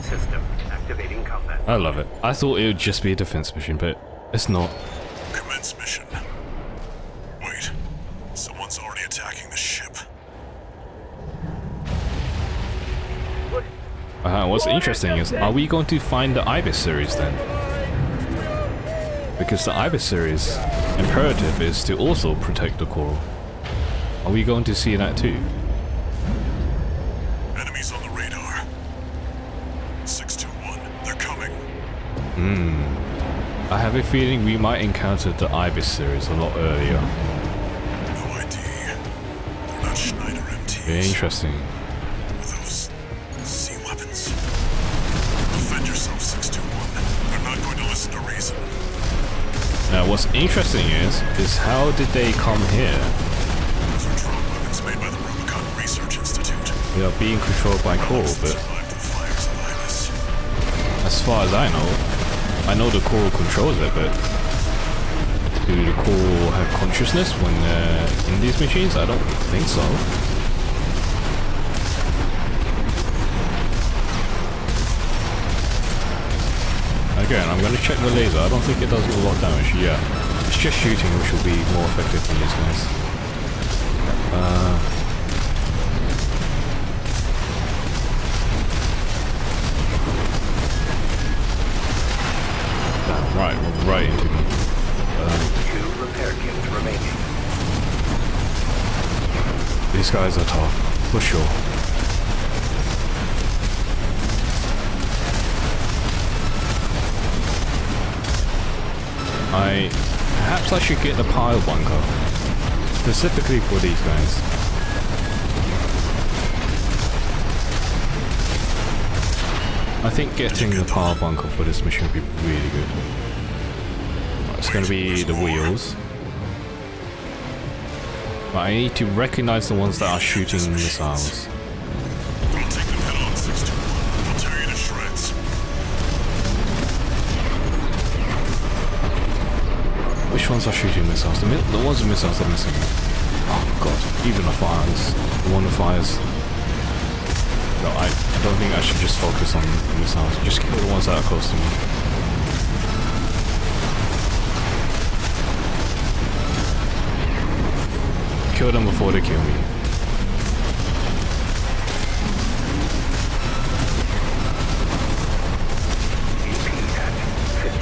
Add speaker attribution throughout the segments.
Speaker 1: main system. Activating combat.
Speaker 2: I love it. I thought it would just be a defense mission, but it's not.
Speaker 3: Commence mission. Wait, someone's already attacking the ship.
Speaker 2: What's interesting is, are we going to find the Ibis series then? Because the Ibis series imperative is to also protect the coral. Are we going to see that too?
Speaker 3: Enemies on the radar. 621, they're coming.
Speaker 2: I have a feeling we might encounter the Ibis series a lot earlier.
Speaker 3: No ID. They're not Schneider MTs.
Speaker 2: Very interesting.
Speaker 3: Those sea weapons. Defend yourself, 621. They're not going to listen to reason.
Speaker 2: Now what's interesting is how did they come here?
Speaker 3: Those are drone weapons made by the Rubicon Research Institute.
Speaker 2: They are being controlled by coral, but
Speaker 3: Survived the fires of Ibis.
Speaker 2: as far as I know the coral controls it, but do the coral have consciousness when they're in these machines? I don't think so. Again, I'm going to check the laser. I don't think it does a lot of damage. Yeah, it's just shooting which will be more effective than these guys. Right, right into me.
Speaker 1: 2 repair kits remaining.
Speaker 2: These guys are tough, for sure. Perhaps I should get the pile bunker, specifically for these guys. I think getting the pile bunker for this mission would be really good. It's going to be the wheels. But I need to recognize the ones that are shooting missiles.
Speaker 3: Don't take them head on, 621. They'll tear you to shreds.
Speaker 2: Which ones are shooting missiles? The ones with missiles are missing. Oh god, even the fires. The one with fires. No, I don't think I should just focus on missiles. Just kill the ones that are close to me. Kill them before they kill me.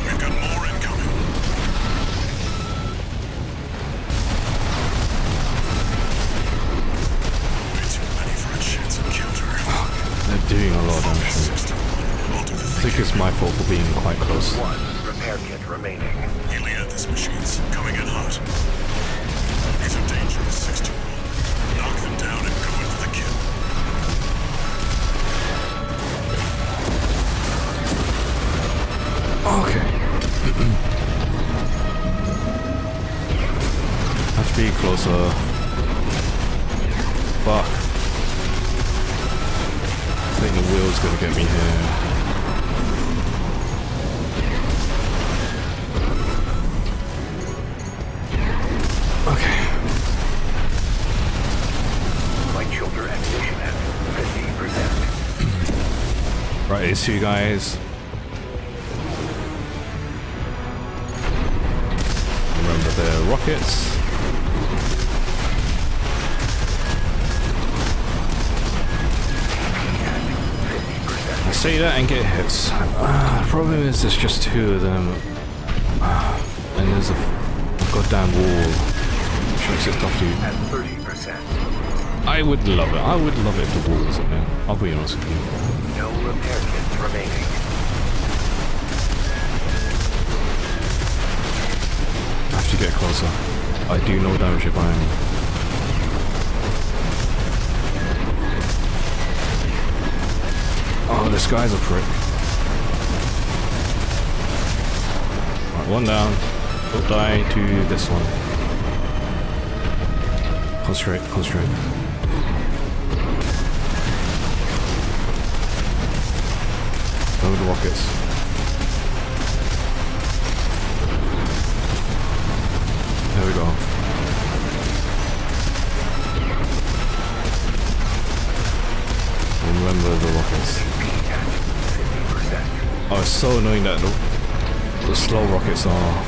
Speaker 3: We've got more incoming. Way too many for a chance encounter.
Speaker 2: They're doing a lot of damage.
Speaker 3: 621. I'll do the
Speaker 2: I think it's my fault for being quite close.
Speaker 1: 1 repair kit remaining.
Speaker 3: Heliad, this machine's coming in hot. These are dangerous, 621. Knock them down and go in for the kill.
Speaker 2: Okay. Have to be closer. Fuck. I think the wheel's gonna get me here. Okay.
Speaker 1: Light shoulder ammunition at 50%.
Speaker 2: Right, these two guys. Remember their rockets. I say that and get hits. The problem is there's just 2 of them. And there's a goddamn wall. Which makes it tough to...
Speaker 1: At 30%.
Speaker 2: I would love it. I would love it if the wall wasn't there. I'll be honest with you.
Speaker 1: No repair kits remaining.
Speaker 2: I have to get closer. I do no damage if I am. Oh, this guy's a prick. Right, one down. Don't die to this one. Concentrate, concentrate. Go with the rockets. There we go. Remember the rockets. Oh, it's so annoying that the slow rockets are...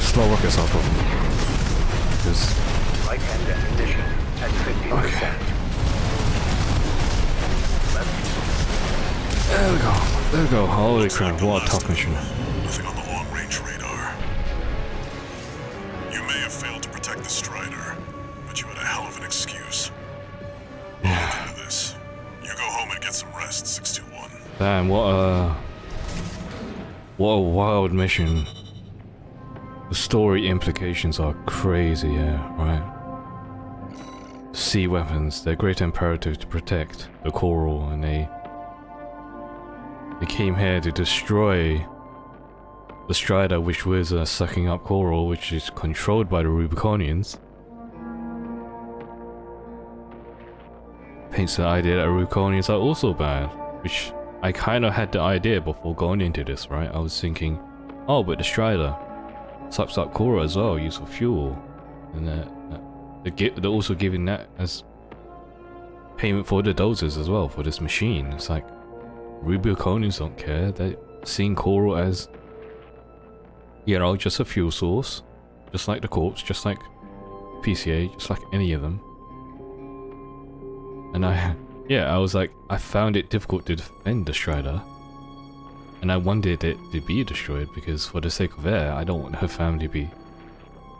Speaker 2: slow rockets are a problem. Because...
Speaker 1: Right-hand ammunition at 50%.
Speaker 2: Okay. There we go. There we go. Holy
Speaker 3: Looks
Speaker 2: crap,
Speaker 3: like the
Speaker 2: what a
Speaker 3: last
Speaker 2: tough
Speaker 3: of
Speaker 2: mission.
Speaker 3: them. Nothing on the long-range radar. You may have failed to protect the Strider, but you had a hell of an excuse. I'll look into this. You go home and get some rest, 621.
Speaker 2: Damn, what a wild mission. The story implications are crazy, yeah, right? Sea weapons, they're great imperative to protect the coral, and they came here to destroy the Strider, which was sucking up coral, which is controlled by the Rubiconians. Paints the idea that Rubiconians are also bad, which I kind of had the idea before going into this, right? I was thinking, oh, but the Strider sucks up coral as well, used for fuel, and they're also giving that as payment for the doses as well for this machine. It's like Rubiconians don't care. They're seeing coral as, you know, just a fuel source, just like the corpse, just like PCA, just like any of them. And I was like, I found it difficult to defend the Strider, and I wanted it to be destroyed because, for the sake of air, I don't want her family to be,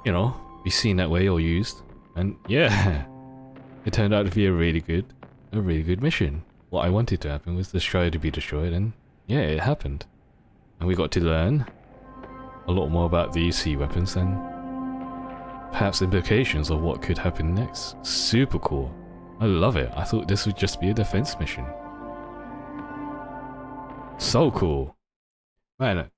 Speaker 2: you know, be seen that way or used. And yeah, it turned out to be a really good mission. What I wanted to happen was the Strider to be destroyed, and yeah, it happened. And we got to learn a lot more about these sea weapons and perhaps implications of what could happen next. Super cool. I love it. I thought this would just be a defense mission. So cool. Man,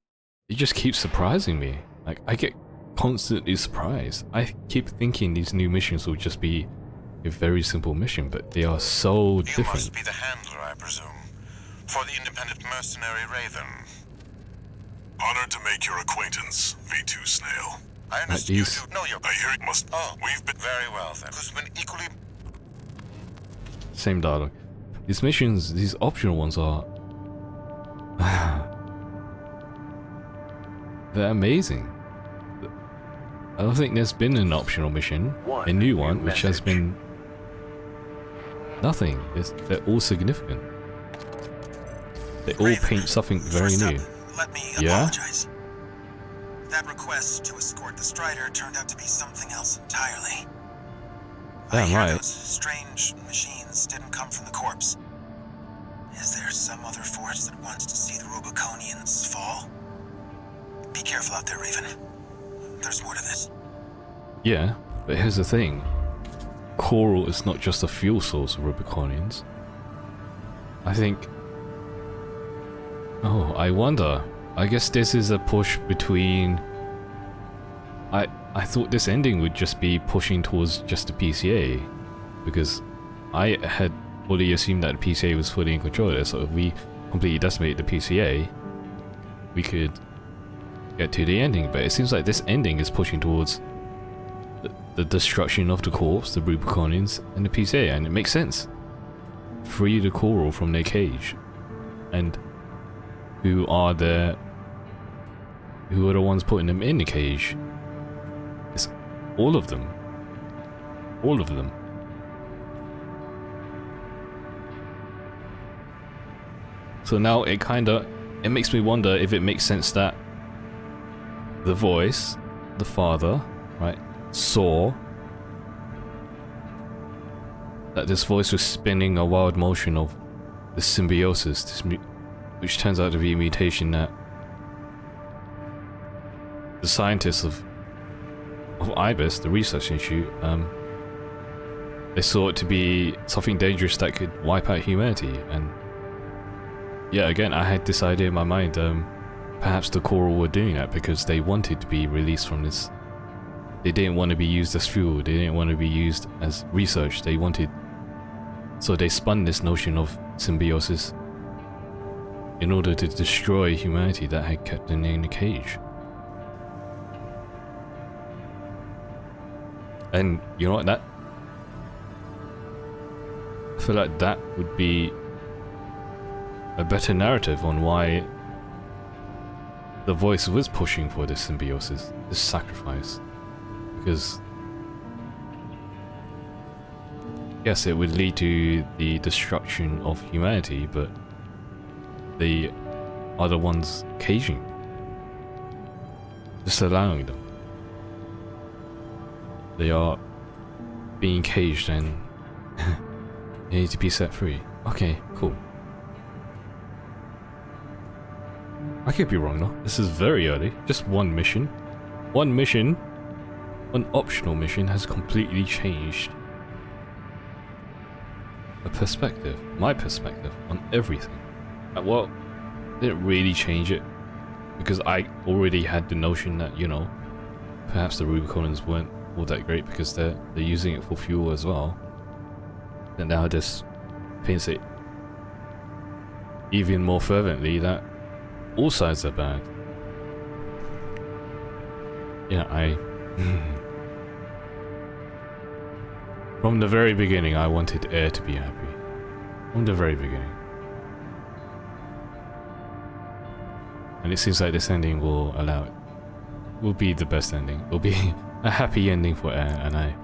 Speaker 2: it just keeps surprising me. Like, I get constantly surprised. I keep thinking these new missions will just be a very simple mission, but they are so different.
Speaker 4: You must be the handler, I presume, for the independent mercenary Raven.
Speaker 3: Honored to make your acquaintance, V2 Snail.
Speaker 4: I understand you know your...
Speaker 3: I hear it must...
Speaker 4: Oh,
Speaker 3: we've been...
Speaker 4: very well then. Who's been equally...
Speaker 2: Same dialogue. These missions, these optional ones are... they're amazing. I don't think there's been an optional mission, a new one, which has been nothing. They're all significant. They all paint something very new.
Speaker 5: Let me
Speaker 2: Yeah?
Speaker 5: apologize. That request to escort the Strider turned out to be something else entirely. I
Speaker 2: Damn
Speaker 5: hear
Speaker 2: right.
Speaker 5: those strange machines didn't come from the corpse. Is there some other force that wants to see the Rubiconians fall? Be careful out there, Raven. There's more to this.
Speaker 2: Yeah, but here's the thing. Coral is not just a fuel source of Rubiconians. I think... oh, I wonder. I guess this is a push between... I thought this ending would just be pushing towards just the PCA, because I had fully assumed that the PCA was fully in control of this, so if we completely decimate the PCA, we could get to the ending. But it seems like this ending is pushing towards the destruction of the corpse, the Rubiconians, and the PCA, and it makes sense. Free the coral from their cage, and who are the ones putting them in the cage? It's all of them. All of them. So now it makes me wonder if it makes sense that the voice, the father, right, saw that this voice was spinning a wild motion of the symbiosis, which turns out to be a mutation that the scientists of IBIS, the research institute, they saw it to be something dangerous that could wipe out humanity. And yeah, again, I had this idea in my mind, perhaps the coral were doing that because they wanted to be released from this. They didn't want to be used as fuel, they didn't want to be used as research, they wanted... So they spun this notion of symbiosis in order to destroy humanity that had kept them in the cage. And you know what, feel like that would be a better narrative on why the voice was pushing for this symbiosis, this sacrifice. Because yes, it would lead to the destruction of humanity, but they are the ones caging, just allowing them. They are being caged and they need to be set free. Okay, cool. I could be wrong though. This is very early. Just one mission. One mission, one optional mission has completely changed the perspective, my perspective on everything. Well, didn't really change it because I already had the notion that, you know, perhaps the Rubicons weren't all that great because they're using it for fuel as well. And now this paints it even more fervently that all sides are bad. Yeah, from the very beginning I wanted Air to be happy. From the very beginning. And it seems like this ending will allow it. Will be the best ending. Will be a happy ending for Air, and I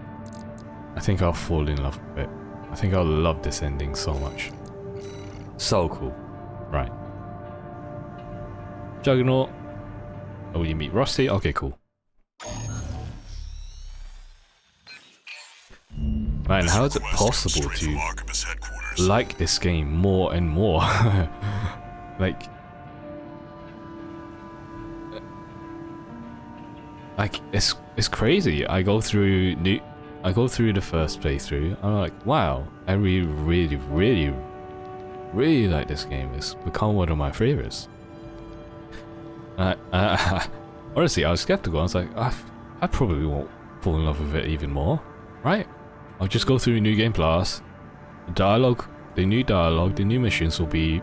Speaker 2: think I'll fall in love with it. I think I'll love this ending so much. So cool. Right. Juggernaut. Oh, you meet Rusty? Okay, cool. Man, how is it possible to like this game more and more? Like it's crazy. I go through the first playthrough. I'm like, wow, I really like this game. It's become one of my favorites. Honestly, I was skeptical. I was like, I probably won't fall in love with it even more, right? I'll just go through New Game Plus. The new dialogue, the new missions will be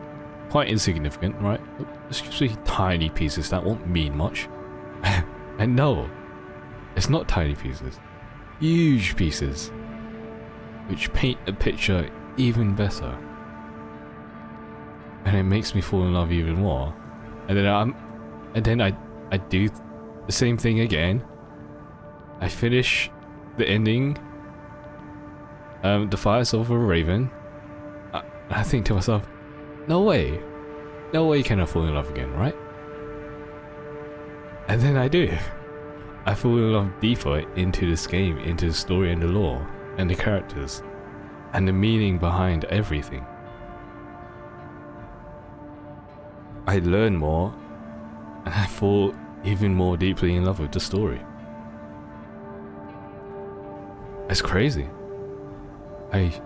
Speaker 2: quite insignificant, right? It's just be tiny pieces that won't mean much. And no, it's not tiny pieces. Huge pieces, which paint a picture even better. And it makes me fall in love even more. And then I do the same thing again. I finish the ending, the Fires of a Raven. I think to myself, no way can I fall in love again, right? And then I do. I fall in love deeper into this game, into the story and the lore, and the characters, and the meaning behind everything. I learn more, and I fall even more deeply in love with the story. It's crazy. This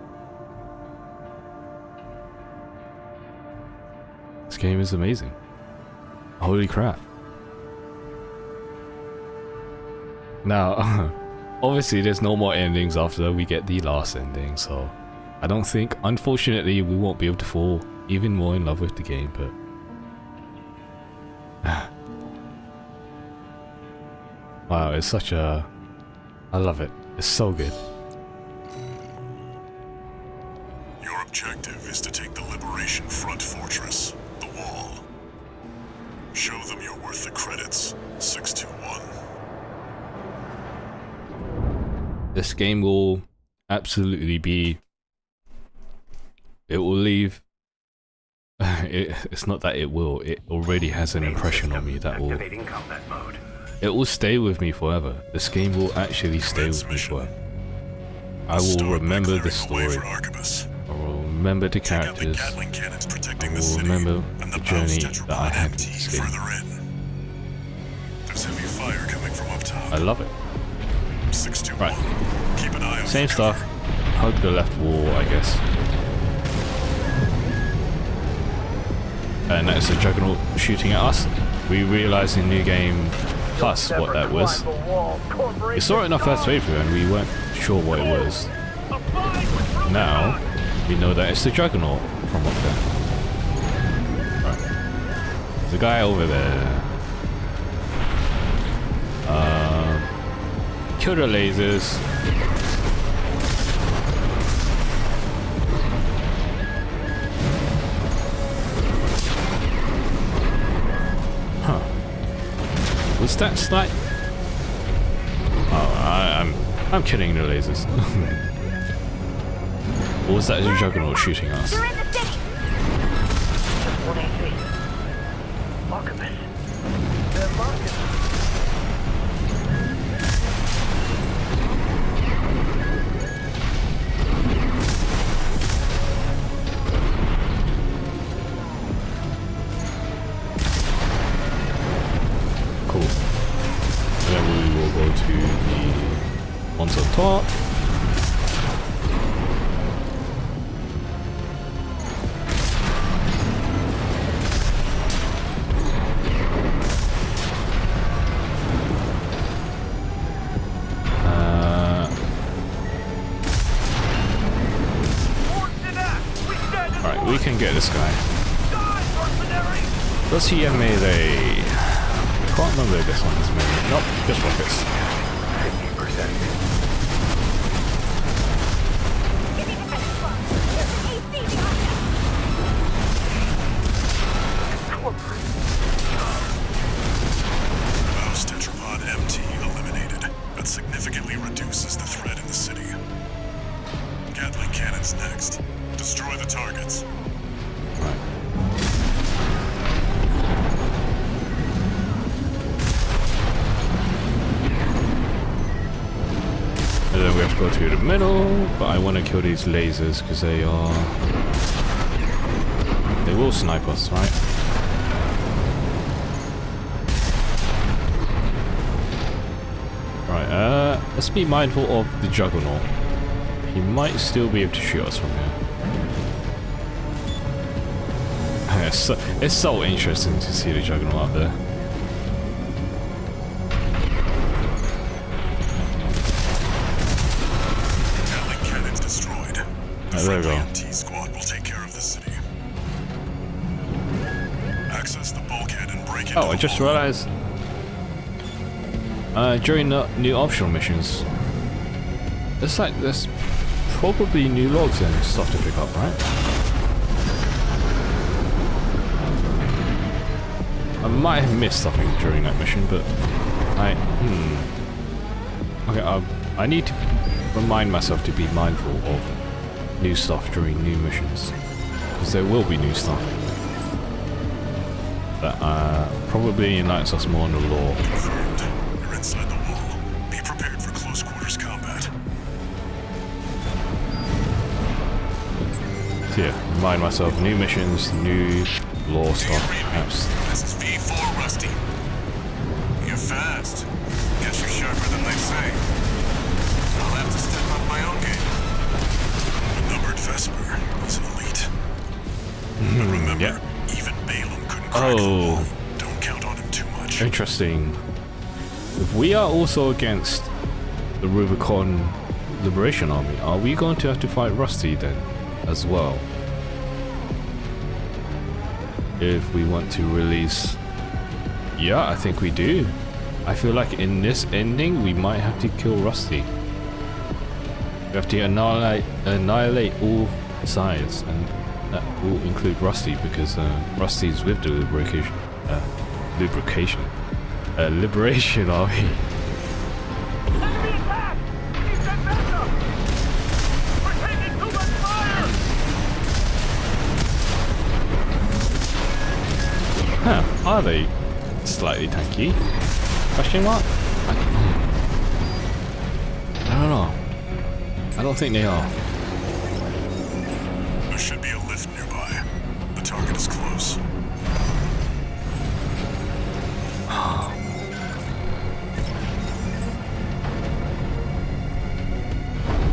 Speaker 2: game is amazing. Holy crap. Now, obviously there's no more endings after we get the last ending, so I don't think, unfortunately, we won't be able to fall even more in love with the game, but wow, it's such a... I love it. It's so good.
Speaker 3: Your objective is to take the Liberation Front fortress, the Wall. Show them you're worth the credits, 621.
Speaker 2: This game will absolutely be... It will leave... it's not that it will, it already has an impression on me that will... It will stay with me forever. This game will actually stay with me forever. I will remember the story. I will remember the characters. I will remember the journey that I had with this game. I love it. Right. Same stuff. Hug the left wall, I guess. And that's the Juggernaut shooting at us. We realised in New Game Plus what that was. We saw it in our first playthrough and we weren't sure what it was. Now, we know that it's the Juggernaut from up there. Right. There's a guy over there. Kill the lasers. Was that slight? Oh, I'm kidding the lasers. Or was that a juggernaut shooting us?
Speaker 6: You're in the city.
Speaker 1: 1AC. Archivist. The market.
Speaker 2: Cool. And then we will go to the ones on top. Alright, we can get this guy. Does he have melee? I can't remember if this one is melee. Nope, just rockets.
Speaker 1: 50%.
Speaker 6: Give me the finish line. There's an AC behind
Speaker 3: Mouse tetrapod MT eliminated. That significantly reduces the threat in the city. Gatling cannons next. Destroy the targets.
Speaker 2: Right. And then we have to go to the middle, but I want to kill these lasers because they will snipe us, right? Right, let's be mindful of the Juggernaut. He might still be able to shoot us from here. It's so interesting to see the Juggernaut up there.
Speaker 3: Gatling cannons destroyed. The
Speaker 2: There we
Speaker 3: friendly
Speaker 2: go.
Speaker 3: MT squad will take care of the city. Access the bulkhead and break into
Speaker 2: Oh, I just realized during the new optional missions, it's like there's probably new logs and stuff to pick up, right? I might have missed something during that mission, but okay, I need to remind myself to be mindful of new stuff during new missions, because there will be new stuff that probably enlightens us more on the lore.
Speaker 3: Confirmed. You're inside the wall. Be prepared for close quarters combat.
Speaker 2: So yeah, remind myself, new missions, new lore stuff, perhaps.
Speaker 3: This is V4 Rusty. You're fast. Guess you're sharper than they say. I'll have to step up my own game. The numbered Vesper is an elite. But remember,
Speaker 2: yeah.
Speaker 3: even Balaam couldn't crack the
Speaker 2: Oh.
Speaker 3: wall. Don't count on him too much.
Speaker 2: Interesting. If we are also against the Rubicon Liberation Army, are we going to have to fight Rusty then, as well? If we want to release... Yeah, I think we do. I feel like in this ending, we might have to kill Rusty. We have to annihilate all sides, and that will include Rusty, because Rusty's with the Liberation Army.
Speaker 1: Enemy attack! Need that backup! We're taking too much fire!
Speaker 2: Huh, are they slightly tanky? Question mark? I don't know. I don't think they are.
Speaker 3: There should be a lift nearby. The target is close.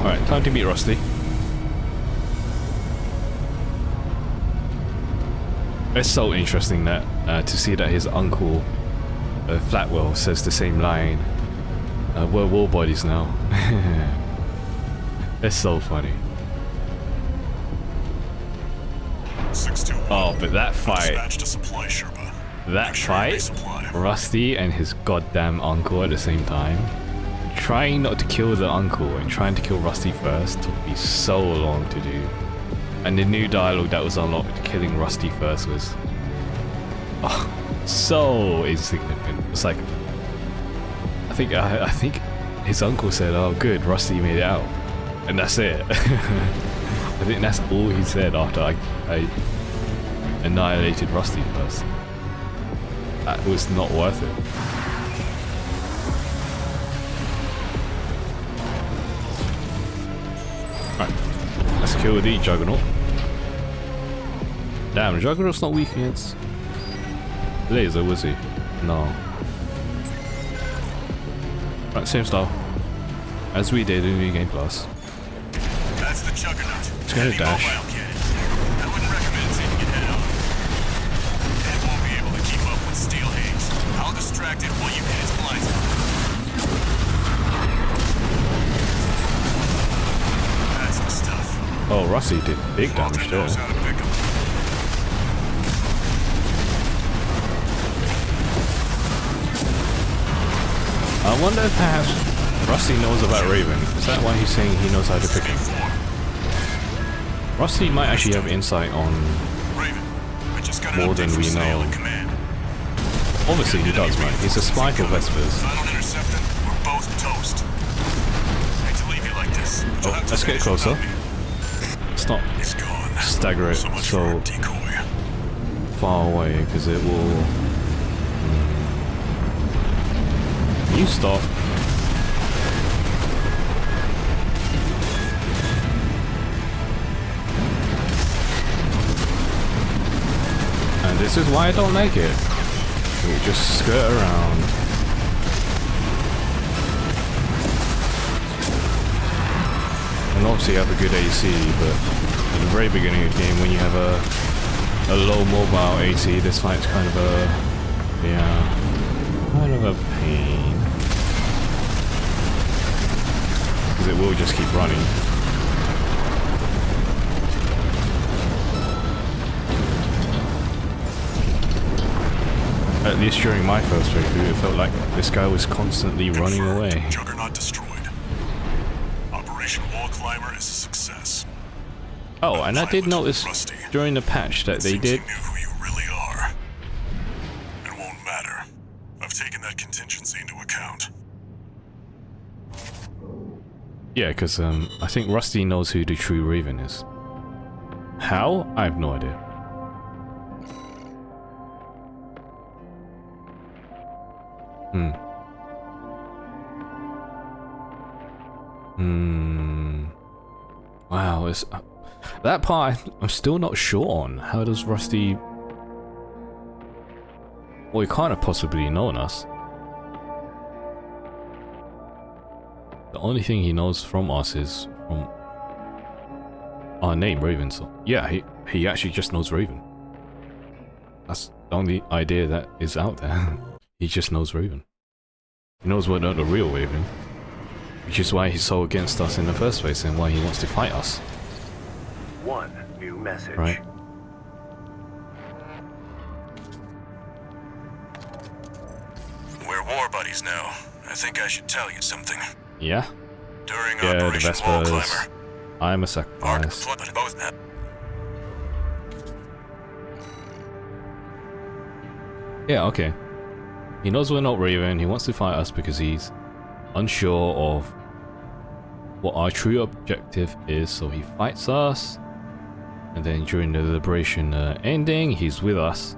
Speaker 2: Alright, time to meet Rusty. It's so interesting that to see that his uncle Flatwell says the same line. We're war bodies now. It's so funny.
Speaker 3: 621.
Speaker 2: Oh, but that fight,
Speaker 3: Dispatched a supply Sherpa.
Speaker 2: that
Speaker 3: Make sure you
Speaker 2: fight,
Speaker 3: resupply.
Speaker 2: Rusty and his goddamn uncle at the same time, trying not to kill the uncle and trying to kill Rusty first took me so long to do. And the new dialogue that was unlocked, killing Rusty first, was so insignificant. It's like, I think his uncle said, "Oh, good, Rusty made it out," and that's it. I think that's all he said after I annihilated Rusty first. That was not worth it. Right, let's kill the Juggernaut. Damn, the Juggernaut's not weak against laser, was he? No. Right, same style as we did in New Game Plus.
Speaker 3: That's the Juggernaut.
Speaker 2: It's gonna dash.
Speaker 3: I wouldn't recommend taking it head on. It won't be able to keep up with Steel Haze. I'll distract it while you hit its blind spot. That's the stuff.
Speaker 2: Oh, Rusty did big damage there.
Speaker 3: Knows how to pick 'em.
Speaker 2: I wonder if perhaps Rusty knows about Raven. Is that why he's saying he knows how to pick him? Rusty might actually have insight on
Speaker 3: Raven, I just got
Speaker 2: more than we know. Obviously he does, man. He's a spy for Vespers.
Speaker 3: If I don't intercept them, we're both toast. Hate to leave you like this.
Speaker 2: Oh, let's get closer. Let's not
Speaker 3: It's gone.
Speaker 2: stagger it
Speaker 3: So much for
Speaker 2: so
Speaker 3: a decoy.
Speaker 2: far away, because it will... You stop. And this is why I don't like it. We'll just skirt around. And obviously you have a good AC, but at the very beginning of the game when you have a low mobile AC, this fight's kind of a... yeah, kind of a pain. Because it will just keep running. At least during my first playthrough, it felt like this guy was constantly running away.
Speaker 3: Juggernaut destroyed. Operation Wall Climber is a success.
Speaker 2: Oh, and I did notice during the patch that they
Speaker 3: Seems
Speaker 2: did...
Speaker 3: you knew who you really are. It won't matter. I've taken that contingency into account.
Speaker 2: Yeah, because I think Rusty knows who the true Raven is. How? I have no idea. Wow, it's... that part I'm still not sure on. How does Rusty... well, he can't have possibly known us. The only thing he knows from us is from our name, Raven. So yeah, he actually just knows Raven. That's the only idea that is out there. He just knows Raven. He knows we're not the real Raven, which is why he's so against us in the first place and why he wants to fight us.
Speaker 7: One new message.
Speaker 2: Right?
Speaker 3: We're war buddies now. I think I should tell you something.
Speaker 2: Yeah?
Speaker 3: During
Speaker 2: Yeah, the
Speaker 3: Operation Wall
Speaker 2: Vespers.
Speaker 3: Climber,
Speaker 2: I'm a
Speaker 3: our
Speaker 2: sacrifice.
Speaker 3: deployment both had.
Speaker 2: Yeah, okay. He knows we're not Raven, he wants to fight us because he's unsure of what our true objective is, so he fights us. And then during the liberation ending, he's with us.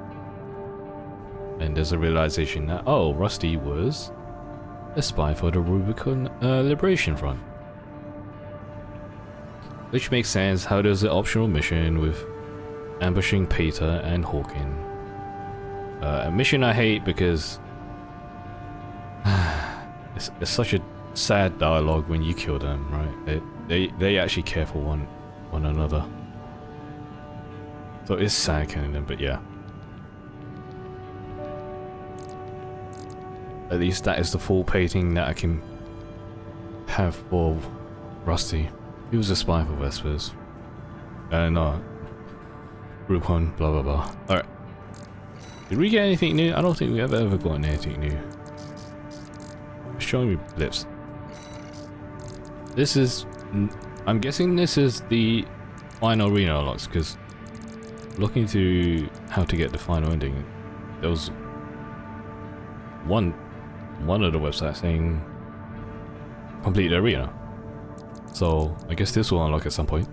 Speaker 2: And there's a realization that, oh, Rusty was a spy for the Rubicon Liberation Front. Which makes sense. How does the optional mission with ambushing Peter and Hawking? A mission I hate because it's such a sad dialogue when you kill them, right? They actually care for one another. So it's sad killing them, but yeah. At least that is the full painting that I can have for Rusty. He was a spy for Vespers. No. Rubicon, blah blah blah. Alright. Did we get anything new? I don't think we have ever gotten anything new. It's showing me blips. This is... I'm guessing this is the final arena unlocks, because looking through how to get the final ending, there was one one of the websites saying complete the arena. So I guess this will unlock at some point.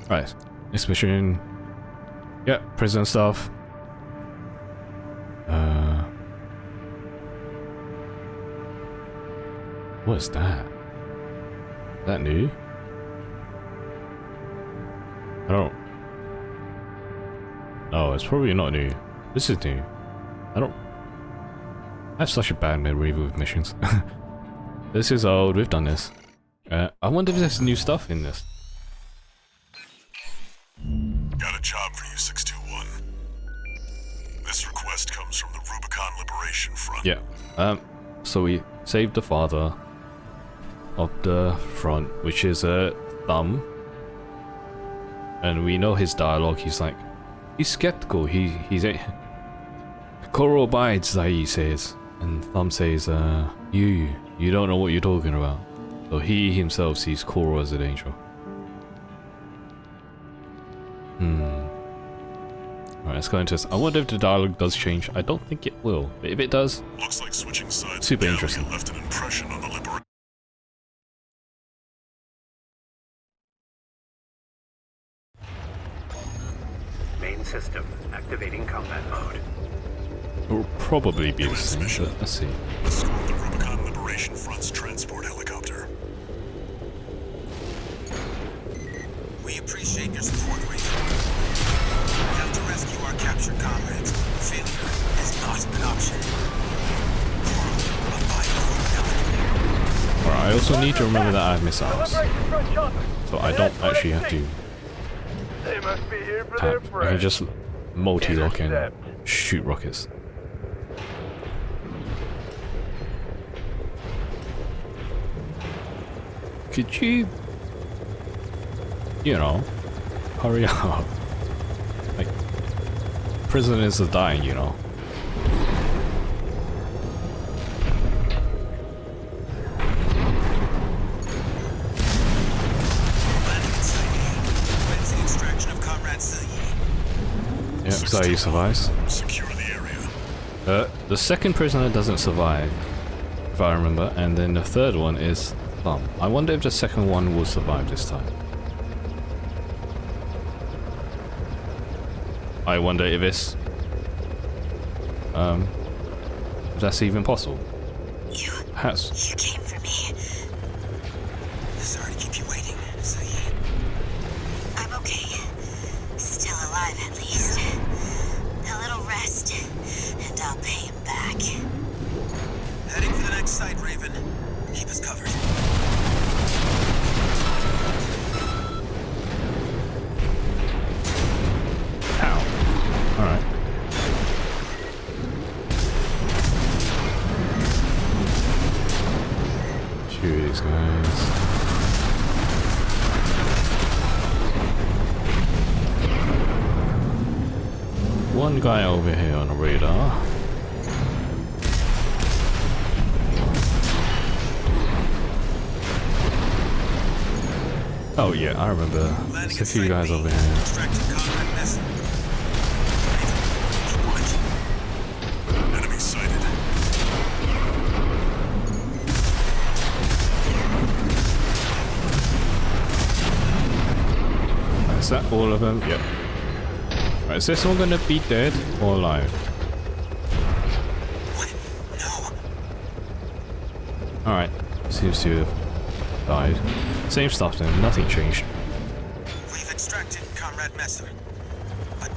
Speaker 2: Right, next mission. Yeah, prison stuff. What is that? Is that new? I don't. No, it's probably not new. This is new. I have such a bad memory with missions. This is old, we've done this. I wonder if there's new stuff in this.
Speaker 3: Got a job for you, 621. This request comes from the Rubicon Liberation Front.
Speaker 2: Yeah. So we saved the father of the front, which is a Thumb. And we know his dialogue, he's skeptical, he's a Koro abides, he says. And Thumb says, you don't know what you're talking about. So he himself sees Koro as a danger. Alright, let's go into this. I wonder if the dialogue does change. I don't think it will, but if it does,
Speaker 3: looks like switching sides
Speaker 2: super interesting.
Speaker 3: left an impression on the liberation.
Speaker 7: Main system activating combat mode.
Speaker 2: It will probably be the same, but let's see.
Speaker 3: Escort the Rubicon Liberation Front's transport helicopter.
Speaker 5: We appreciate your support, Raven. We have to rescue our captured comrades. Failure is not an option.
Speaker 2: Alright, I also need to remember that I have missiles. So I don't actually have to
Speaker 1: They must be here for
Speaker 2: tap.
Speaker 1: their
Speaker 2: I can
Speaker 1: friends.
Speaker 2: just multi-lock and
Speaker 1: Intercept.
Speaker 2: shoot rockets. Could you know, hurry up? Like, prisoners are dying, you know.
Speaker 5: Landing in Site A. Commencing extraction of Comrade Silyi.
Speaker 2: Yep, Zayu survives.
Speaker 3: Secure the area.
Speaker 2: The second prisoner doesn't survive, if I remember, and then the third one is Thumb. I wonder if the second one will survive this time. I wonder if it's if that's even possible. Perhaps.
Speaker 5: You came for me. Sorry to keep you waiting, Silyi.
Speaker 6: I'm okay. Still alive, at least. A little rest, and I'll pay him back.
Speaker 5: Heading for the next site, Raven. Keep us covered.
Speaker 2: Ow. Alright. Shoot these guys. One guy over here on the radar. Oh yeah, I remember. There's a few guys over here.
Speaker 5: Extracting Comrade Messer. Keep watching.
Speaker 3: Enemy sighted.
Speaker 2: Is that all of them? Yep. Right, is this one gonna be dead or alive?
Speaker 5: What? No.
Speaker 2: Alright, seems to have died. Same stuff then, nothing changed.
Speaker 5: We've extracted Comrade Messer. But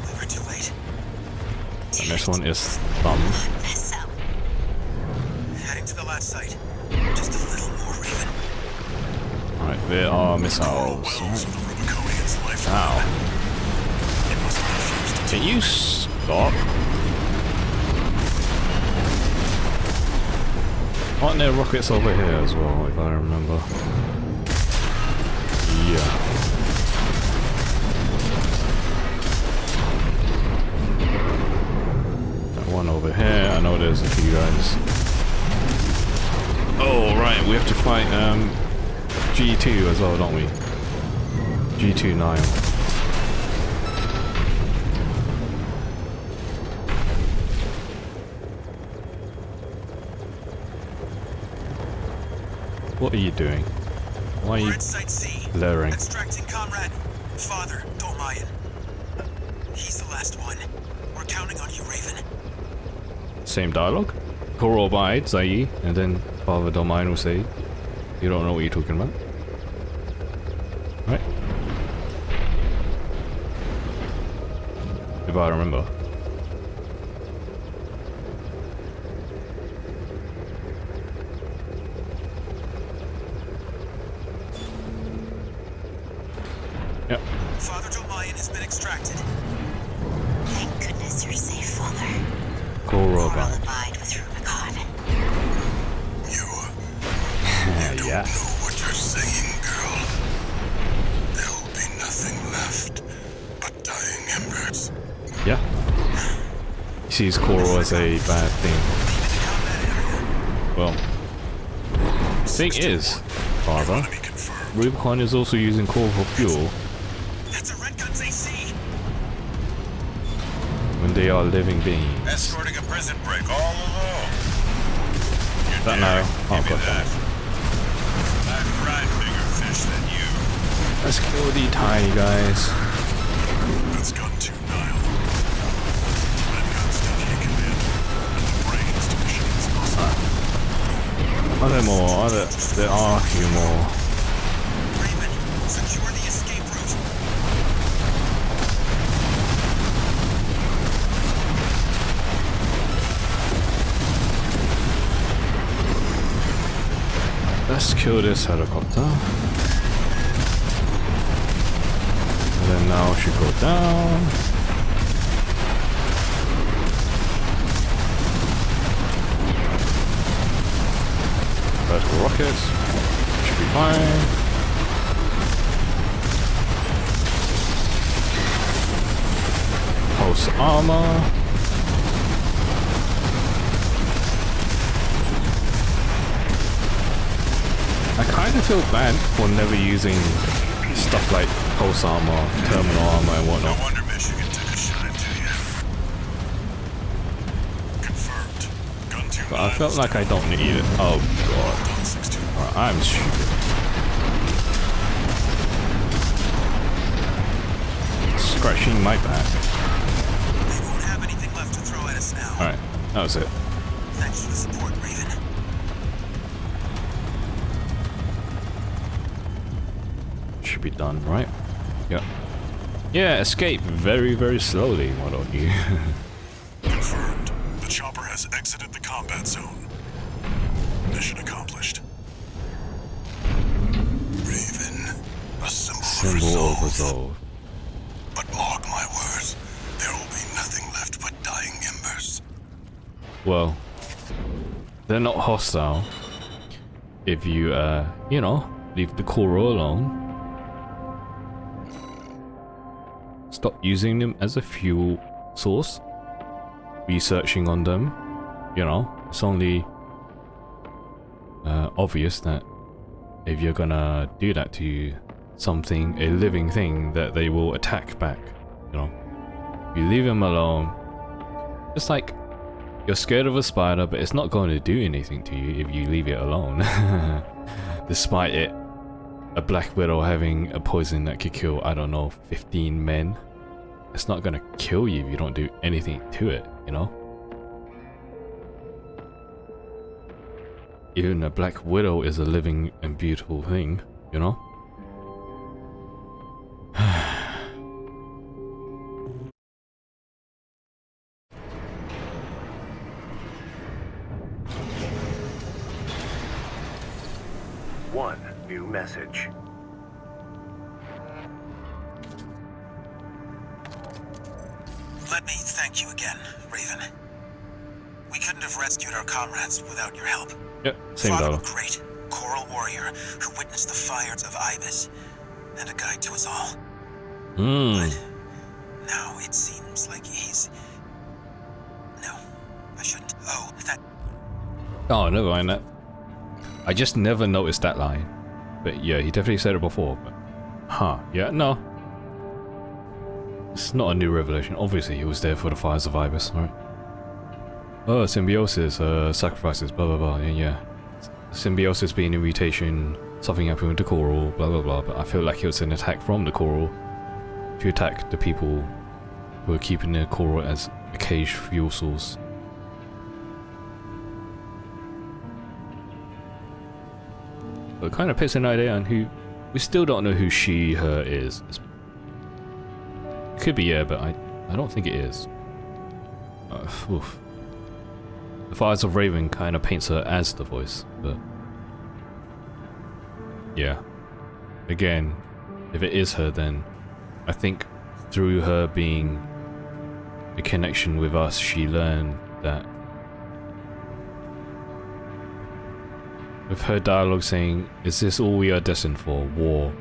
Speaker 5: we were too late.
Speaker 2: The next one is Thumb.
Speaker 6: Mess up.
Speaker 5: Heading to the last site. Just a little more, Raven.
Speaker 2: Alright, there are missiles.
Speaker 3: Wells of the Rubiconian's life.
Speaker 2: Ow.
Speaker 3: It must be refused to
Speaker 2: Can you stop? Aren't there rockets over here as well, if I remember? Yeah. Got one over here. I know there's a few guys. Oh, right, we have to fight G2 as well, don't we? G2 Nile. What are you doing? Why are
Speaker 5: We're
Speaker 2: you
Speaker 5: at Site C.
Speaker 2: blurring?
Speaker 5: Extracting comrade. Father, Dolmayan. He's the last one. We're counting on you, Raven.
Speaker 2: Same dialogue? Koro abide, Zai, and then Father Dolmayan will say, you don't know what you're talking about. Right? If I remember. Yep.
Speaker 5: Father Dolmayan has been extracted.
Speaker 6: Thank goodness you're safe, Father.
Speaker 2: Koro
Speaker 6: Coral
Speaker 2: abide.
Speaker 6: abide with Rubicon.
Speaker 4: You don't
Speaker 2: Yeah.
Speaker 4: know what you're saying, girl. There will be nothing left but dying embers.
Speaker 2: Yeah. He sees Koro as a bad thing. Well, thing is, Father,
Speaker 4: Enemy confirmed.
Speaker 2: Rubicon is also using Koro for fuel
Speaker 5: That's a Red Guns AC.
Speaker 2: when they are living beings.
Speaker 4: Escorting a prison break all alone.
Speaker 2: Don't know. Oh, God.
Speaker 4: I've fried bigger fish than you.
Speaker 2: Let's kill the tiny guys.
Speaker 4: That's gun 2 Nile. Red Gun's deputy commander. And the brains to machines muscle.
Speaker 2: Are there more? There are a few more.
Speaker 5: Raven, secure the escape route.
Speaker 2: Let's kill this helicopter. And then now she go down. Vertical rockets. Should be fine. Pulse armor. I kind of feel bad for never using stuff like pulse armor, terminal armor, and
Speaker 4: No
Speaker 2: whatnot.
Speaker 4: wonder Michigan took a shine to you. Confirmed. Gun 2
Speaker 2: But I felt like I don't need it. Oh god.
Speaker 4: Done 6-2.
Speaker 2: Alright, I'm stupid. Scratching my back.
Speaker 5: They won't have anything left to throw at us now.
Speaker 2: Alright, that was it.
Speaker 5: Thanks for the support, Raven.
Speaker 2: Should be done, right? Yep. Yeah, escape very, very slowly, why don't you?
Speaker 4: Confirmed. The chopper has exited the combat zone. Mission accomplished. Raven, a
Speaker 2: Symbol of resolve.
Speaker 4: But mark my words, there will be nothing left but dying embers.
Speaker 2: Well, they're not hostile if you, you know, leave the Koro alone. Stop using them as a fuel source. Researching on them, you know, it's only obvious that if you're gonna do that to something, a living thing, that they will attack back, you know. If you leave them alone, it's like you're scared of a spider, but it's not going to do anything to you if you leave it alone. Despite it, a black widow having a poison that could kill, I don't know, 15 men. It's not gonna kill you if you don't do anything to it, you know? Even a black widow is a living and beautiful thing, you know?
Speaker 7: One new message.
Speaker 5: Let me thank you again, Raven. We couldn't have rescued our comrades without your help.
Speaker 2: Yep, same
Speaker 5: Father
Speaker 2: dollar.
Speaker 5: was great, Coral warrior who witnessed the fires of Ibis, and a guide to us all. But now it seems like he's... No, I shouldn't. Oh, that...
Speaker 2: Oh, never mind that. I just never noticed that line. But yeah, he definitely said it before, but... Huh, yeah, no. It's not a new revelation. Obviously, he was there for the fires of Ibis, alright? Oh, symbiosis, sacrifices, blah blah blah, yeah. symbiosis being a mutation, something happened with the coral, blah blah blah, but I feel like it was an attack from the coral to attack the people who are keeping the coral as a caged fuel source. But it kind of puts an idea on who... We still don't know who she, her is. It could be yeah, but I don't think it is. Oof. The Fires of Raven kind of paints her as the voice, but... Yeah. Again, if it is her, then I think through her being a connection with us, she learned that with her dialogue saying, "Is this all we are destined for? War."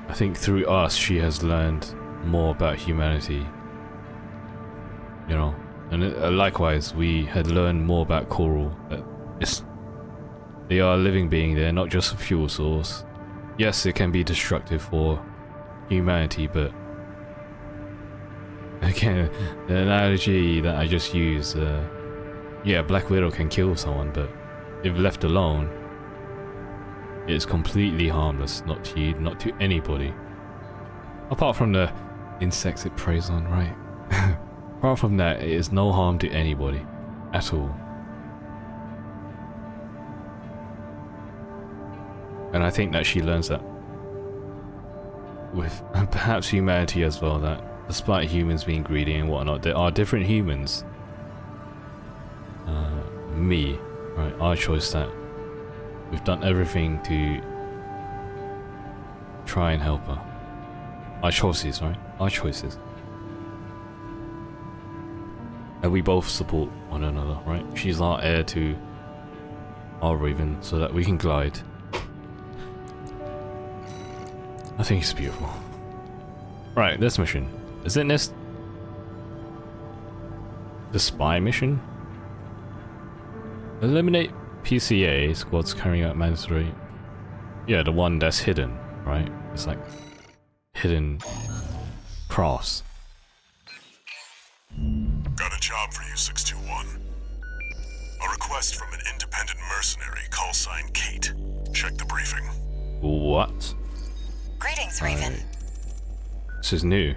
Speaker 2: I think through us, she has learned more about humanity. You know, and likewise, we had learned more about coral. That they are a living being. They're not just a fuel source. Yes, it can be destructive for humanity, but again, the analogy that I just used, yeah, Black Widow can kill someone, but if left alone, it's completely harmless, not to you, not to anybody. Apart from the insects it preys on, right? Apart from that, it is no harm to anybody, at all. And I think that she learns that with perhaps humanity as well, that despite humans being greedy and whatnot, there are different humans. Me, right, our choice that we've done everything to try and help her. Our choices, right? Our choices. And we both support one another, right? She's our heir to our Raven so that we can glide. I think it's beautiful. Right, this mission. Isn't this the spy mission? Eliminate PCA squads carrying out mandatory... Yeah, the one that's hidden, right? It's like hidden cross.
Speaker 4: Got a job for you, 621. A request from an independent mercenary, call sign Kate. Check the briefing.
Speaker 2: What?
Speaker 6: Greetings, Raven.
Speaker 2: This is new.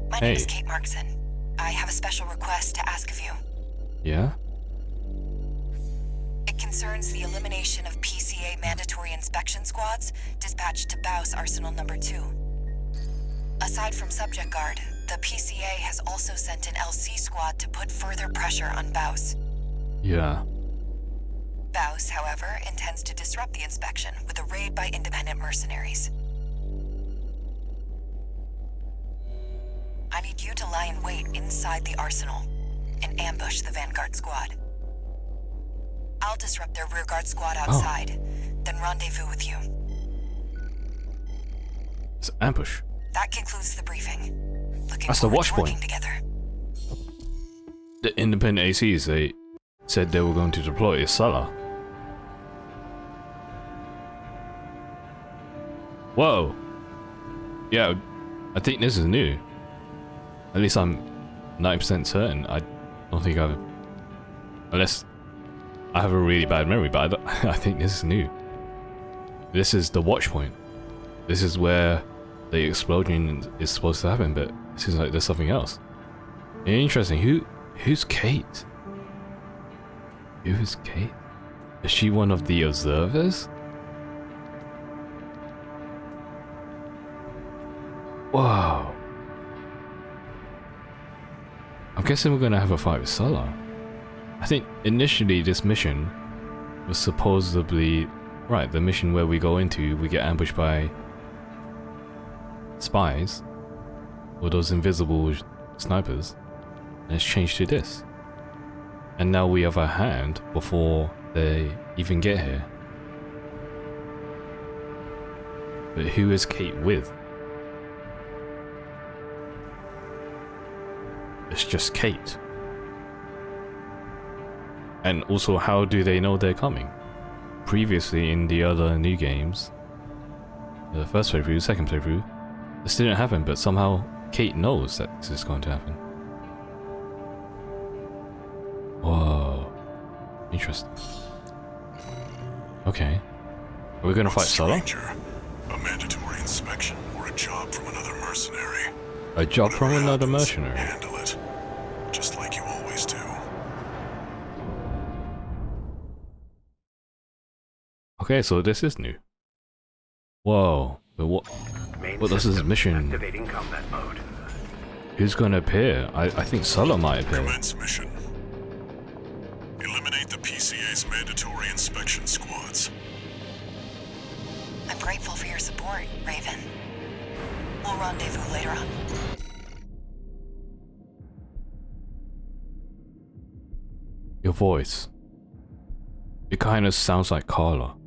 Speaker 6: My name is Kate Markson. I have a special request to ask of you.
Speaker 2: Yeah?
Speaker 6: It concerns the elimination of PCA mandatory inspection squads dispatched to Baus Arsenal Number 2. Aside from Subject Guard, the PCA has also sent an LC squad to put further pressure on Baus.
Speaker 2: Yeah.
Speaker 6: Baus, however, intends to disrupt the inspection with a raid by independent mercenaries. I need you to lie in wait inside the arsenal and ambush the Vanguard squad. I'll disrupt their rearguard squad outside, then rendezvous with you.
Speaker 2: It's an ambush.
Speaker 6: That concludes the briefing. Looking
Speaker 2: That's the
Speaker 6: forward
Speaker 2: watch
Speaker 6: to
Speaker 2: point.
Speaker 6: working together.
Speaker 2: The independent ACs, they said they were going to deploy a Sulla. Whoa. Yeah, I think this is new. At least I'm 90% certain. I don't think I've... Unless I have a really bad memory, but I think this is new. This is the watch point. This is where the explosion is supposed to happen, but it seems like there's something else. Interesting. Who's Kate? Who is Kate? Is she one of the observers? Wow. I'm guessing we're gonna have a fight with Sulla. I think initially this mission was supposedly... Right, the mission where we go into, we get ambushed by spies, or those invisible snipers, and it's changed to this. And now we have a hand before they even get here. But who is Kate with? It's just Kate. And also, how do they know they're coming? Previously in the other new games, the first playthrough, second playthrough, this didn't happen, but somehow Kate knows that this is going to happen. Whoa. Interesting. Okay. Are we gonna fight Solo?
Speaker 4: Stranger, a mandatory inspection or a job from another mercenary.
Speaker 2: A job from
Speaker 4: Whatever
Speaker 2: another
Speaker 4: happens,
Speaker 2: mercenary.
Speaker 4: Handle it, just like you always do.
Speaker 2: Okay, so this is new. Whoa. But what
Speaker 7: Main
Speaker 2: does this
Speaker 7: system
Speaker 2: mission...
Speaker 7: activating combat mode.
Speaker 2: Who's gonna appear? I think Solo might appear.
Speaker 4: Commence mission. Eliminate the PCA's mandatory inspection squads.
Speaker 6: I'm grateful for your support, Raven. We'll rendezvous later on.
Speaker 2: Your voice. It kind of sounds like Carla.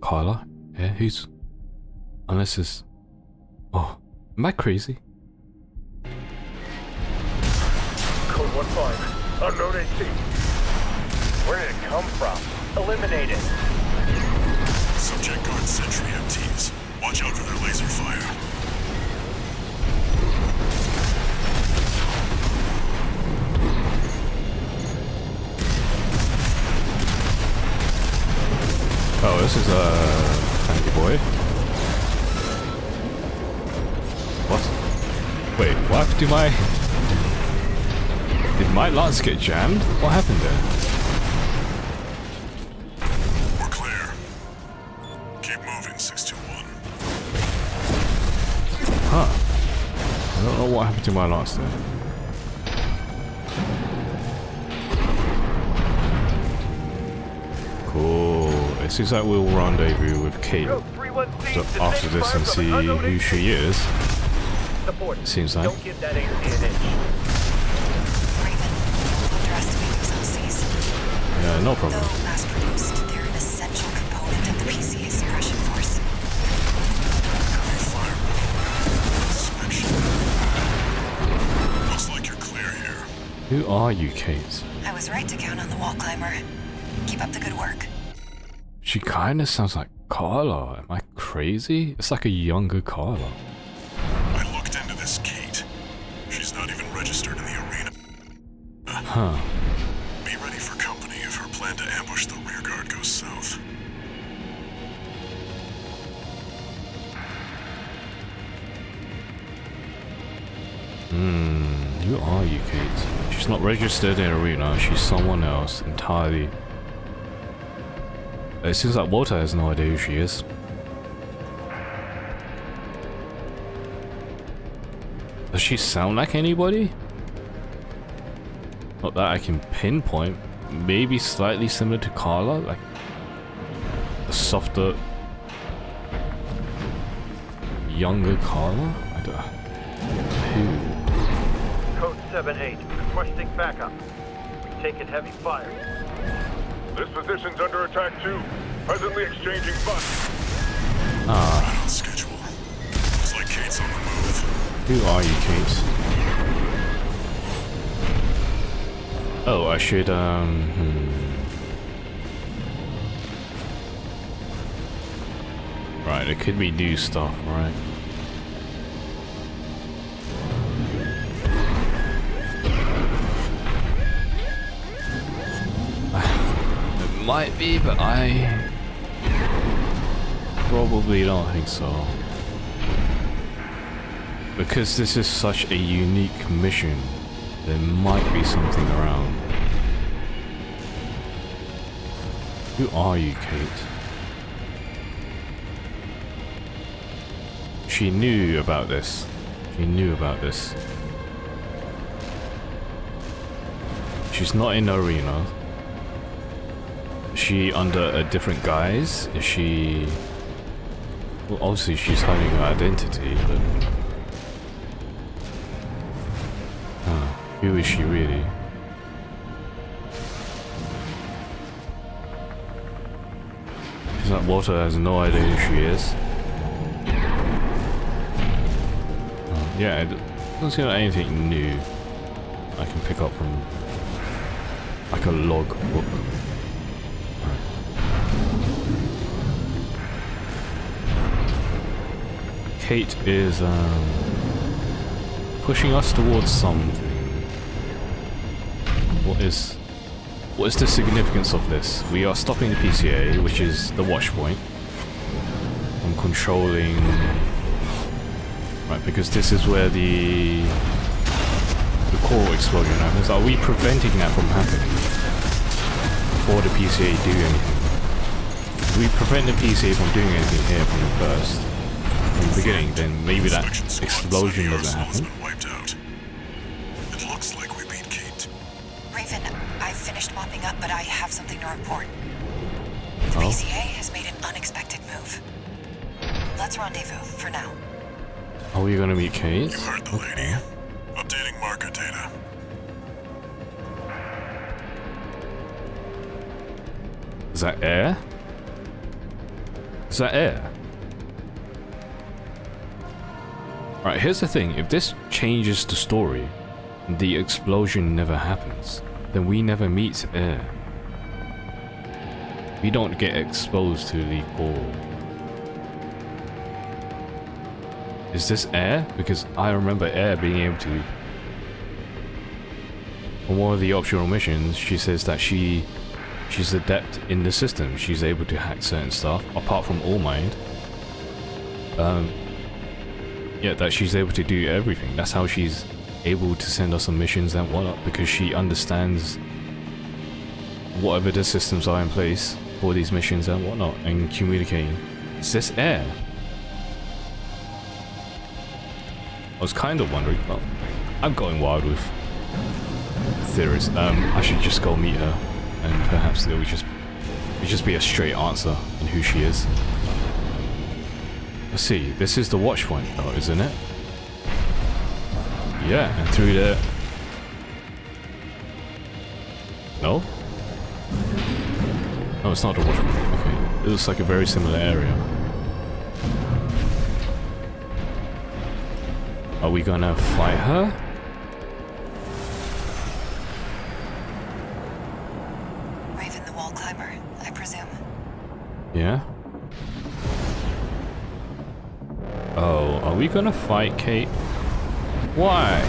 Speaker 2: Carla? Yeah, who's... Unless it's... Oh, am I crazy?
Speaker 1: Code 1-5. Unknown AT. Where did it come from? Eliminate it.
Speaker 4: Subject guard sentry MTs. Watch out for their laser fire.
Speaker 2: Oh, this is tanky boy. What? Wait, what happened to my... Did my lance get jammed? What happened there?
Speaker 4: We're clear. Keep moving, 621.
Speaker 2: Huh. I don't know what happened to my lance there. Cool. It seems like we'll rendezvous with Kate
Speaker 1: Code 3-1C.
Speaker 2: after this and see who she is.
Speaker 1: Support.
Speaker 2: Seems like.
Speaker 1: Don't give that AT an inch.
Speaker 6: Raven, underestimate those LCs.
Speaker 2: Yeah, no problem.
Speaker 6: Though mass-produced, they're an essential component of the PCA suppression force.
Speaker 4: Heavy fire. Inspection. Looks like you're clear here.
Speaker 2: Who are you, Kate?
Speaker 6: I was right to count on the wall climber. Keep up the good work.
Speaker 2: She kind of sounds like Carla. Am I crazy? It's like a younger Carla.
Speaker 4: I looked into this Kate. She's not even registered in the arena.
Speaker 2: Huh.
Speaker 4: Be ready for company if her plan to ambush the rear guard goes south.
Speaker 2: Who are you, Kate? She's not registered in arena. She's someone else entirely. It seems like Walter has no idea who she is. Does she sound like anybody? Not that I can pinpoint. Maybe slightly similar to Carla, like a softer, younger Carla. I don't. Who?
Speaker 1: Code 7-8. Requesting backup. We've taken heavy fire. This position's under attack too. Presently exchanging fire.
Speaker 4: Right on schedule. Looks like Kate's on the move.
Speaker 2: Who are you, Kate? Oh, I should, Right, it could be new stuff, right? It might be, but I probably don't think so. Because this is such a unique mission, there might be something around. Who are you, Kate? She knew about this. She knew about this. She's not in the arena. Is she under a different guise? Is she... Well, obviously she's hiding her identity, but... Who is she really? She's like Walter has no idea who she is. Yeah, it doesn't seem like anything new I can pick up from like a log book. Kate is pushing us towards something. What is the significance of this? We are stopping the PCA, which is the watch point. I'm controlling... Right, because this is where the core explosion happens. Are we preventing that from happening before the PCA do anything? If we prevent the PCA from doing anything here from the first, from the beginning, then maybe that explosion doesn't happen.
Speaker 4: Wiped out. It looks like we beat Kate.
Speaker 6: Raven, I've finished mopping up, but I have something to report. The
Speaker 2: Oh?
Speaker 6: PCA has made an unexpected move. Let's rendezvous for now.
Speaker 2: Are we gonna meet Kate?
Speaker 4: You heard the lady. Updating marker data.
Speaker 2: Is that air? Is that air? Right, here's the thing. If this changes the story, and the explosion never happens, then we never meet air. We don't get exposed to the core. Is this air? Because I remember air being able to... On one of the optional missions, she says that she's adept in the system. She's able to hack certain stuff, apart from All Mind. Yeah, that she's able to do everything. That's how she's able to send us on missions and whatnot, because she understands whatever the systems are in place for these missions and whatnot, and communicating. Is this air? I was kind of wondering, well, I'm going wild with theories. I should just go meet her, and perhaps it would just be a straight answer in who she is. Let's see, this is the watch point though, isn't it? Yeah, and through there... No? No, it's not the watch point. Okay, it looks like a very similar area. Are we gonna fight her?
Speaker 6: Raven, the wall climber, I presume.
Speaker 2: Yeah? Oh, are we gonna fight Kate? Why?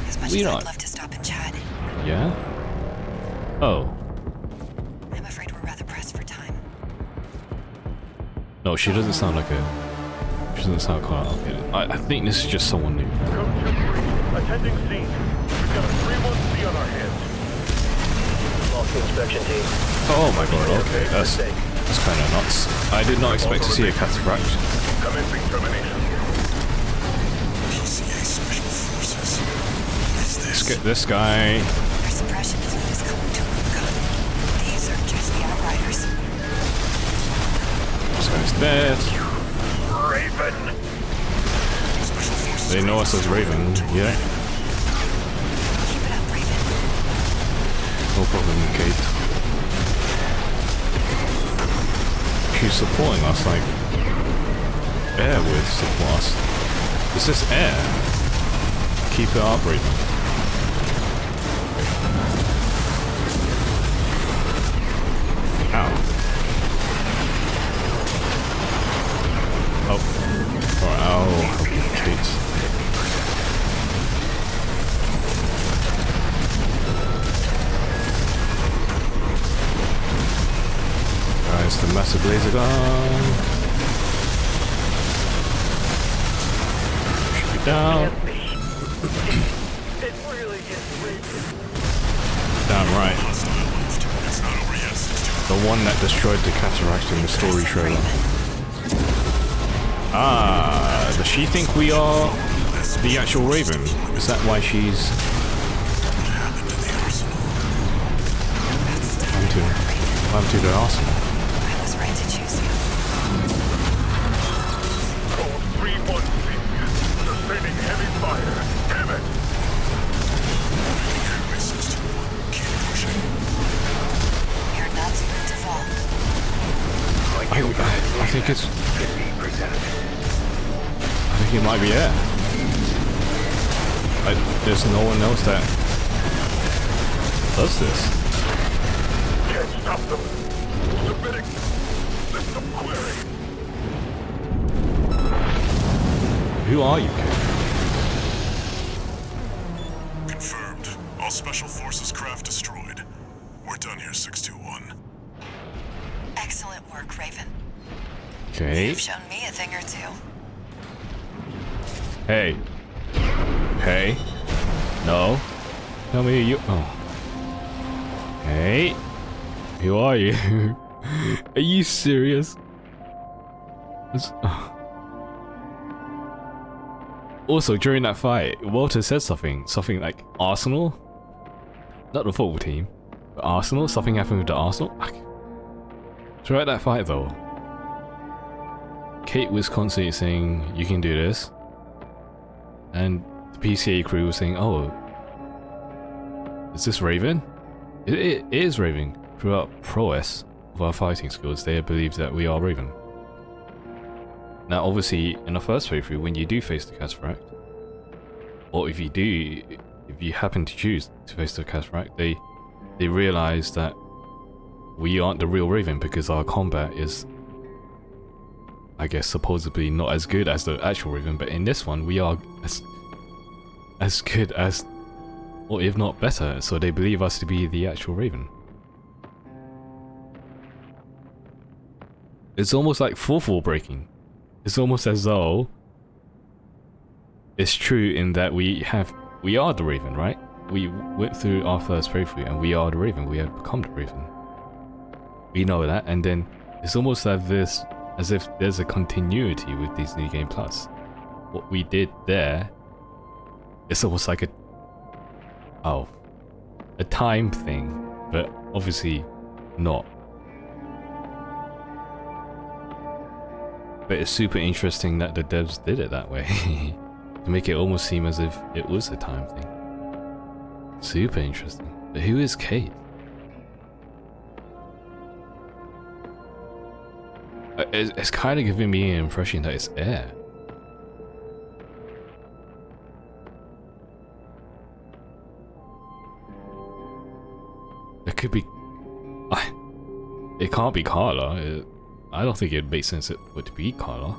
Speaker 6: As much
Speaker 2: We
Speaker 6: as
Speaker 2: not.
Speaker 6: I'd love to stop and chat,
Speaker 2: Yeah? Oh.
Speaker 6: I'm afraid we're rather pressed for time.
Speaker 2: No, she doesn't sound like a... She doesn't sound quite like it. I think this is just someone new.
Speaker 1: Code 2-3, attending scene. We've got a 3-1C on our hands.
Speaker 7: Lost inspection team.
Speaker 2: Oh my god, okay, that's kind of nuts. I did not expect to see a cataract.
Speaker 1: Commencing termination.
Speaker 4: PCA Special Forces. Is
Speaker 2: Let's
Speaker 4: this?
Speaker 2: get this guy.
Speaker 6: Their suppression fleet is coming to Rubicon. These are just the Outriders.
Speaker 2: This guy's dead.
Speaker 1: Raven.
Speaker 4: Special Forces.
Speaker 2: They know us as Raven, yeah.
Speaker 6: Keep it up, Raven.
Speaker 2: No problem, Kate. She's supporting us like air would support us. Is this air? Keep it up, Raven. Ow. Oh. Alright, I'll help you, Kate. It's the massive laser gun. Should be down.
Speaker 1: It really is Raven.
Speaker 2: Damn right.
Speaker 4: Hostile left. It's not over yet.
Speaker 2: The one that destroyed the cataract in the story trailer. Ah, does she think we are the actual Raven? Is that why she's... I'm to the arsenal.
Speaker 6: I was right to choose you.
Speaker 1: Code 3-1C. Sustaining heavy fire. Damn it.
Speaker 4: Keep pushing.
Speaker 6: You're not supposed to fall.
Speaker 2: I think it's...
Speaker 7: 50%.
Speaker 2: I think it might be air. There's no one else that does this.
Speaker 1: Can't stop them. Submitting. System query.
Speaker 2: Who are you, Kate?
Speaker 4: Confirmed. All Special Forces craft destroyed. We're done here, 621.
Speaker 6: Excellent work, Raven.
Speaker 2: Okay.
Speaker 6: You've shown me a thing or two.
Speaker 2: Hey. Hey. No. Tell me you. Oh. Hey. Who are you? Are you serious? Also, during that fight, Walter said something like Arsenal? Not the football team, but Arsenal? Something happened with the Arsenal? Throughout that fight though, Kate was constantly saying, you can do this. And the PCA crew was saying, oh, is this Raven? It is Raven. Throughout prowess of our fighting skills, they believe that we are Raven. Now obviously, in the first playthrough, when you do face the Cataract, or if you happen to choose to face the Cataract, they realize that we aren't the real Raven because our combat is, I guess, supposedly not as good as the actual Raven, but in this one, we are as good as, or if not better, so they believe us to be the actual Raven. It's almost like fourth wall breaking. It's almost as though it's true in that we are the Raven, right? We went through our first playthrough and we are the Raven. We have become the Raven. We know that, and then it's almost like this, as if there's a continuity with these New Game Plus. What we did there, it's almost like a time thing, but obviously not. But it's super interesting that the devs did it that way. To make it almost seem as if it was a time thing. Super interesting. But who is Kate? It's kind of giving me an impression that it's Air. It could be... It can't be Carla. I don't think it makes sense for it to be Carla.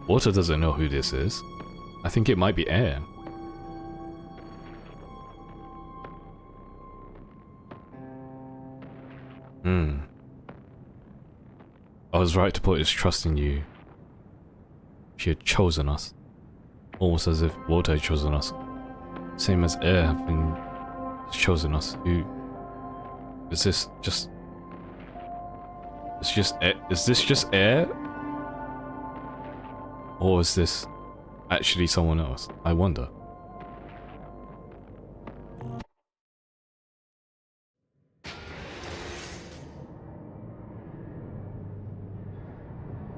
Speaker 2: Walter doesn't know who this is. I think it might be Air. I was right to put his trust in you. She had chosen us. Almost as if Walter had chosen us. Same as Air have been chosen us. Who... Is this just... Is this just Air? Or is this actually someone else? I wonder.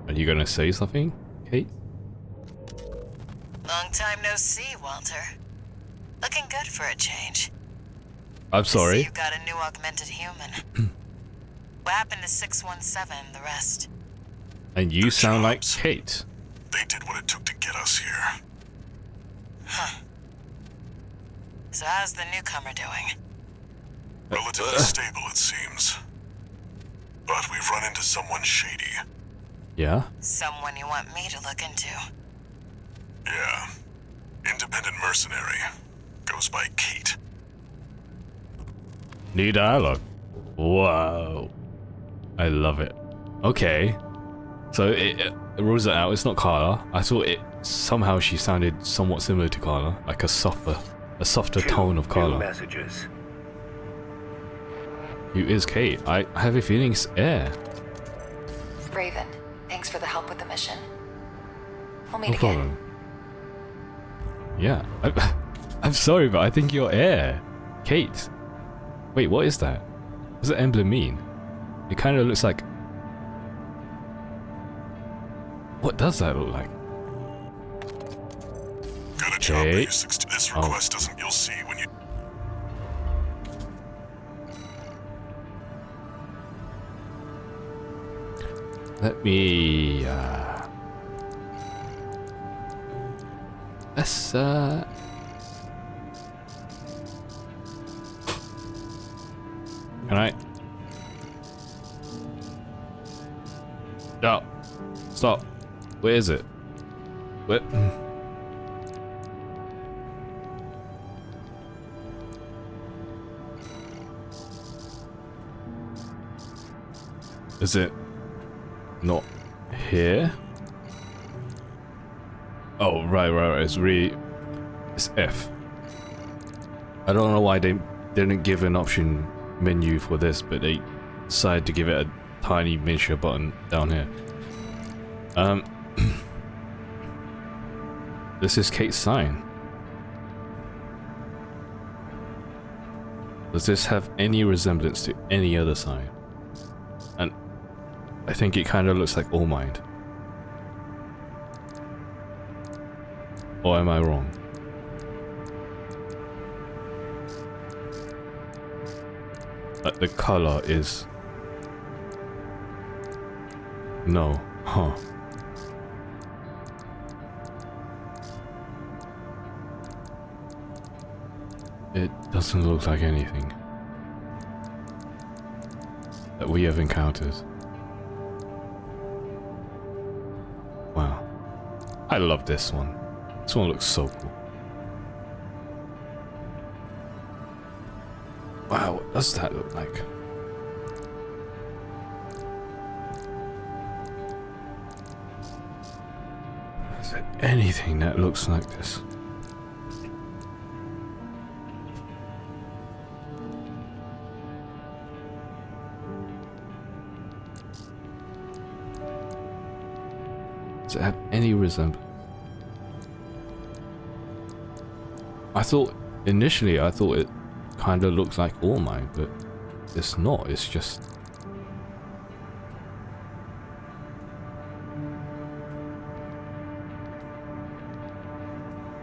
Speaker 2: Are you gonna say something, Kate?
Speaker 6: Long time no see, Walter. Looking good for a change.
Speaker 2: I'm sorry.
Speaker 6: I see you've got a new augmented human. What happened to 617, the rest?
Speaker 2: And you sound like Kate.
Speaker 4: They did what it took to get us here.
Speaker 6: Huh. So how's the newcomer doing?
Speaker 4: Relatively stable, it seems. But we've run into someone shady.
Speaker 2: Yeah?
Speaker 6: Someone you want me to look into?
Speaker 4: Yeah. Independent mercenary. Goes by Kate.
Speaker 2: New dialogue. Whoa. I love it. Okay. So it rules it out. It's not Carla. I thought it somehow she sounded somewhat similar to Carla, like a softer tone of Carla.
Speaker 7: Messages.
Speaker 2: Who is Kate? I have a feeling it's Air.
Speaker 6: Raven, thanks for the help with the mission. We'll meet
Speaker 2: No
Speaker 6: again.
Speaker 2: problem. Yeah. I'm sorry, but I think you're Air. Kate. Wait, what is that? What does the emblem mean? It kind of looks like... What does that look like?
Speaker 4: Got a job for
Speaker 2: Okay.
Speaker 4: you, 60. This request doesn't, you'll see when you...
Speaker 2: Let me... Let's... Can I... Stop. Stop. Where is it? Where... Is it not here? Oh, right. It's F. I don't know why they didn't give an option menu for this, but they decided to give it a tiny miniature button down here. This is Kate's sign. Does this have any resemblance to any other sign? And I think it kind of looks like All Mind. Or am I wrong? But the color is... No. Huh. It doesn't look like anything that we have encountered. Wow. I love this one. This one looks so cool. Wow, what does that look like? Is there anything that looks like this? Does it have any resemblance? Initially I thought it kind of looks like All Might, but it's not, it's just...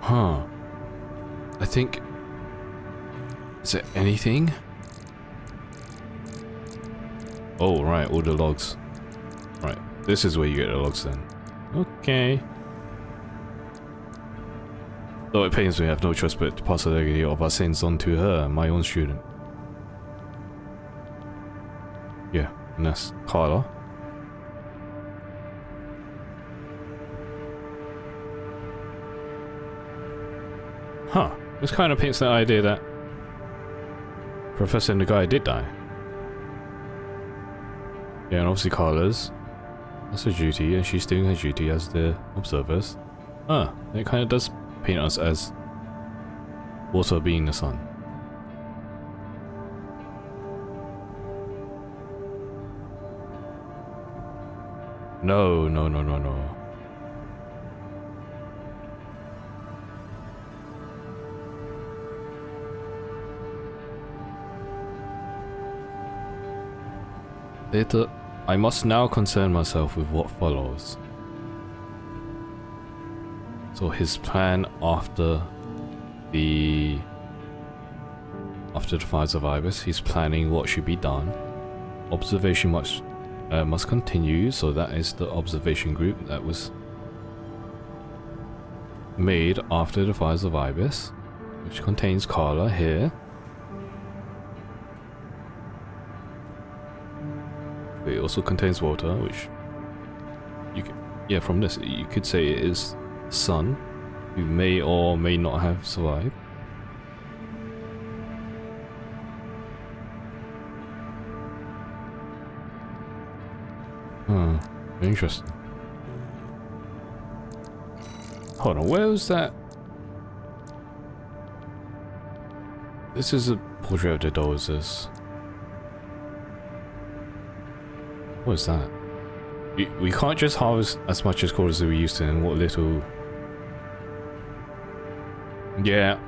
Speaker 2: Huh. I think... Is it anything? Oh, right, all the logs. Right, this is where you get the logs then. Okay. Though it pains me, I have no choice but to pass the legacy of our sins on to her, my own student. Yeah, and that's Carla. Huh. This kind of paints the idea that Professor Nagai did die. Yeah, and obviously Carla's. That's her duty, and she's doing her duty as the observers. Ah, it kind of does paint us as water being the sun. No. I must now concern myself with what follows. So his plan after the fires of Ibis, he's planning what should be done. Observation must continue, so that is the observation group that was made after the fires of Ibis, which contains Carla here. It also contains water, which you can, yeah, from this you could say it is Sun, who may or may not have survived. Huh, interesting. Hold on, where was that? This is a portrait of the Dozers. What is that? We can't just harvest as much as quarters as we used to, and what little... Yeah,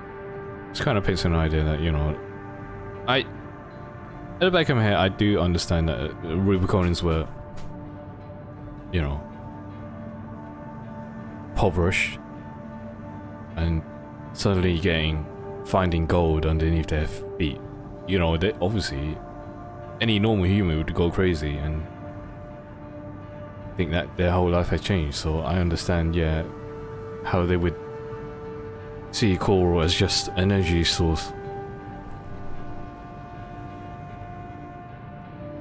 Speaker 2: it's kind of paints an idea that, you know, at the back of my head, I do understand that Rubiconians were, you know, impoverished, and suddenly finding gold underneath their feet. You know, they obviously, any normal human would go crazy and think that their whole life had changed. So I understand, yeah, how they would see coral as just an energy source.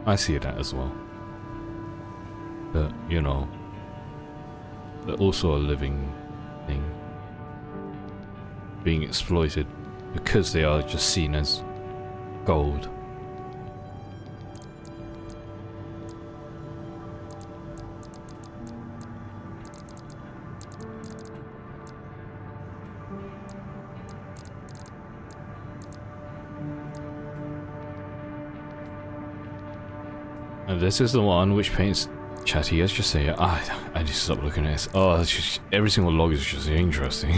Speaker 2: I see that as well. But, you know, they're also a living thing, being exploited because they are just seen as gold. And this is the one which paints chatty, let's just say. I need to stop looking at this. Oh, it's just, every single log is just interesting.